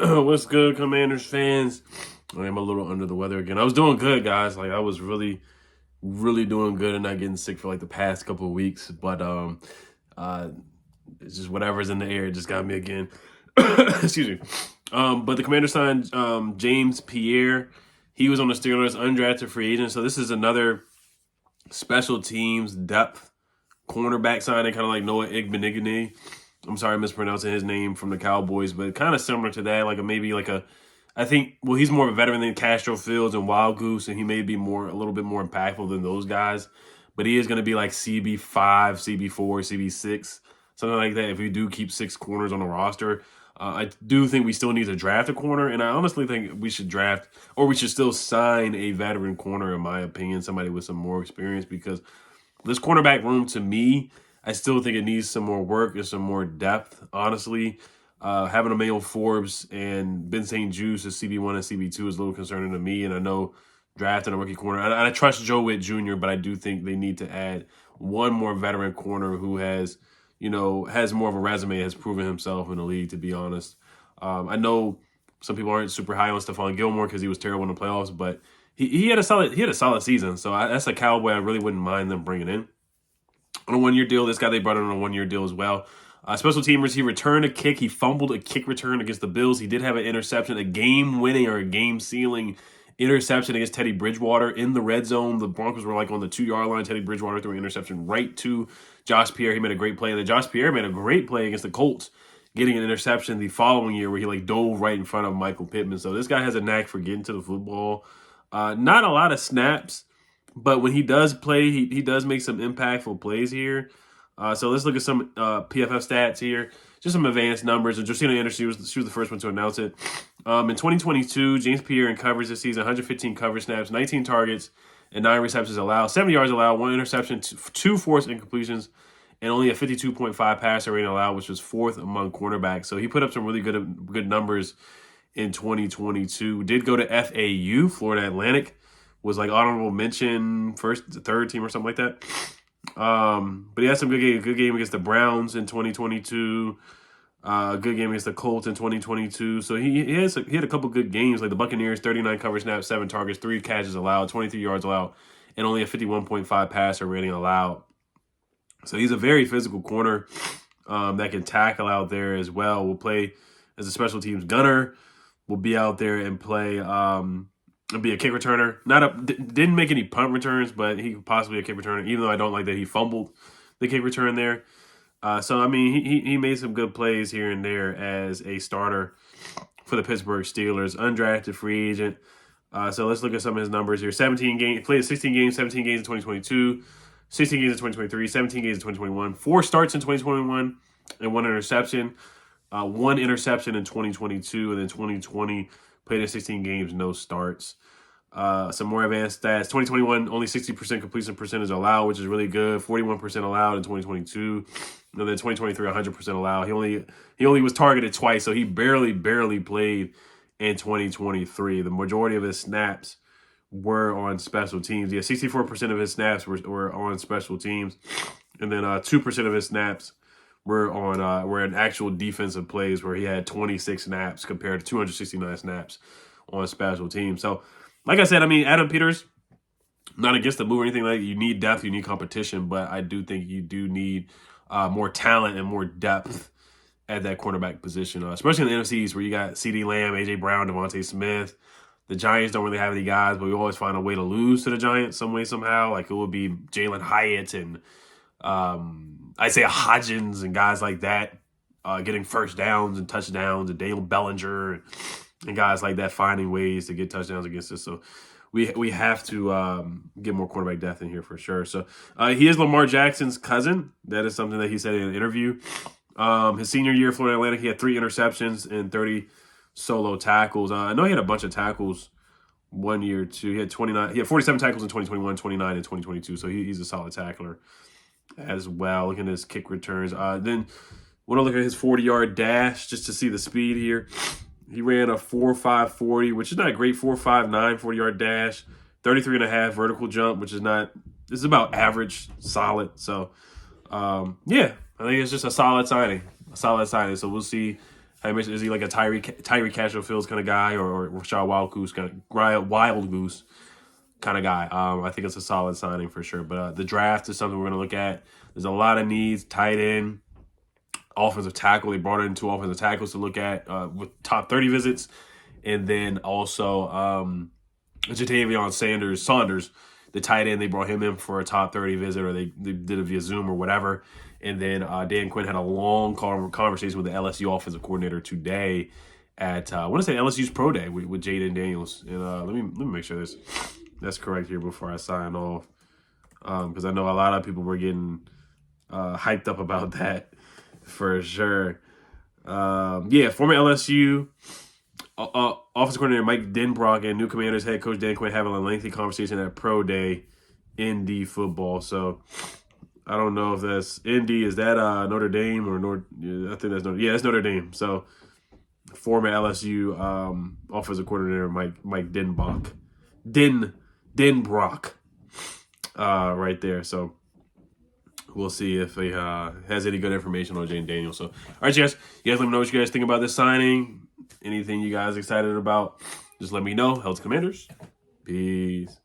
What's good, Commanders fans? I am a little under the weather again. I was doing good, guys. Like I was really doing good and not getting sick for like the past couple of weeks. But uh, it's just whatever's in the air. It just got me again. Excuse me. But the Commanders signed James Pierre. He was on the Steelers, undrafted free agent. So this is another special teams depth cornerback signing, kind of like Noah Igbenegany. I'm sorry, I'm mispronouncing his name from the Cowboys, but kind of similar to that. I think, well, he's more of a veteran than Castro Fields and Wild Goose, and he may be a little bit more impactful than those guys. But he is going to be like CB5, CB4, CB6, something like that. If we do keep 6 corners on the roster, I do think we still need to draft a corner, and I honestly think we should draft, or we should still sign a veteran corner, in my opinion, somebody with some more experience, because this cornerback room, to me, I still think it needs some more work and some more depth, honestly. Having Emmanuel Forbes and Ben St. Juste as CB1 and CB2 is a little concerning to me, and I know drafting a rookie corner, I trust Joe Witt Jr., but I do think they need to add one more veteran corner who has more of a resume, has proven himself in the league, to be honest. I know some people aren't super high on Stephon Gilmore because he was terrible in the playoffs, but he had a solid season. So that's a Cowboy I really wouldn't mind them bringing in. On a 1-year deal, this guy they brought in on a 1-year deal as well. Special teamers, he returned a kick. He fumbled a kick return against the Bills. He did have an interception, a game-winning or a game-sealing interception against Teddy Bridgewater in the red zone. The Broncos were like on the 2-yard line. Teddy Bridgewater threw an interception right to Josh Pierre. He made a great play. And then Josh Pierre made a great play against the Colts, getting an interception the following year where he like dove right in front of Michael Pittman. So this guy has a knack for getting to the football. Not a lot of snaps, but when he does play, he does make some impactful plays here. So let's look at some PFF stats here. Just some advanced numbers. And Josina Anderson, she was the first one to announce it. In 2022, James Pierre in coverage this season, 115 coverage snaps, 19 targets, and 9 receptions allowed, 70 yards allowed, 1 interception, 2 forced incompletions, and only a 52.5 passer rating allowed, which was 4th among cornerbacks. So he put up some really good numbers in 2022. Did go to FAU, Florida Atlantic, was like honorable mention, third team or something like that. But he had some good game against the Browns in 2022. Good game against the Colts in 2022. So he had a couple good games, like the Buccaneers, 39 coverage snaps, 7 targets, 3 catches allowed, 23 yards allowed, and only a 51.5 passer rating allowed. So he's a very physical corner that can tackle out there as well. Will play as a special teams gunner. Will be out there and play and be a kick returner. Didn't make any punt returns, but he could possibly be a kick returner, even though I don't like that he fumbled the kick return there. So, I mean, he made some good plays here and there as a starter for the Pittsburgh Steelers, undrafted free agent. So let's look at some of his numbers here. 17 games, played 16 games, 17 games in 2022, 16 games in 2023, 17 games in 2021, 4 starts in 2021, and 1 interception. 1 interception in 2022, and then 2020 played in 16 games, no starts. Some more advanced stats. 2021, only 60% completion percentage allowed, which is really good. 41% allowed in 2022. And then 2023, 100% allowed. He only was targeted twice, so he barely played in 2023. The majority of his snaps were on special teams. Yeah, 64% of his snaps were on special teams, and then 2% of his snaps were in actual defensive plays, where he had 26 snaps compared to 269 snaps on special teams. So, like I said, I mean, Adam Peters, not against the move or anything like that. You need depth, you need competition, but I do think you do need more talent and more depth at that cornerback position, especially in the NFCs where you got CeeDee Lamb, A.J. Brown, Devontae Smith. The Giants don't really have any guys, but we always find a way to lose to the Giants some way, somehow. Like it would be Jalen Hyatt and Isaiah Hodgins and guys like that getting first downs and touchdowns, and Dale Bellinger and guys like that finding ways to get touchdowns against us. So we have to get more quarterback depth in here for sure. So he is Lamar Jackson's cousin. That is something that he said in an interview. His senior year, Florida Atlantic, he had 3 interceptions and 30 solo tackles. I know he had a bunch of tackles 1 year too. He had 47 tackles in 2021, 29 in 2022. So he's a solid tackler as well. Looking at his kick returns. Then want to look at his 40-yard dash just to see the speed here. He ran a 4.5 40, which is not a great 4.59 40-yard dash. 33.5 vertical jump, which is not. This is about average, solid. So, yeah, I think it's just a solid signing. So we'll see I mentioned, is he like a Tyree Castro Fields kind of guy, or Rashad Wild Goose kind of guy? I think it's a solid signing for sure. But the draft is something we're going to look at. There's a lot of needs. Tight end, offensive tackle. They brought in 2 offensive tackles to look at with top 30 visits. And then also Jatavion Saunders, the tight end, they brought him in for a top 30 visit, or they did it via Zoom or whatever. And then Dan Quinn had a long conversation with the LSU offensive coordinator today at, I want to say LSU's Pro Day with Jaden Daniels. And let me make sure that's correct here before I sign off. Because I know a lot of people were getting hyped up about that for sure. Former LSU offensive coordinator Mike Denbrock and new Commanders head coach Dan Quinn having a lengthy conversation at Pro Day, Indy football. So I don't know if that's Indy. Is that Notre Dame or I think that's that's Notre Dame. So former LSU offensive coordinator Mike Denbrock, right there. So we'll see if he has any good information on Jane Daniels. So all right, you guys let me know what you guys think about this signing. Anything you guys excited about, just let me know. Hells Commanders. Peace.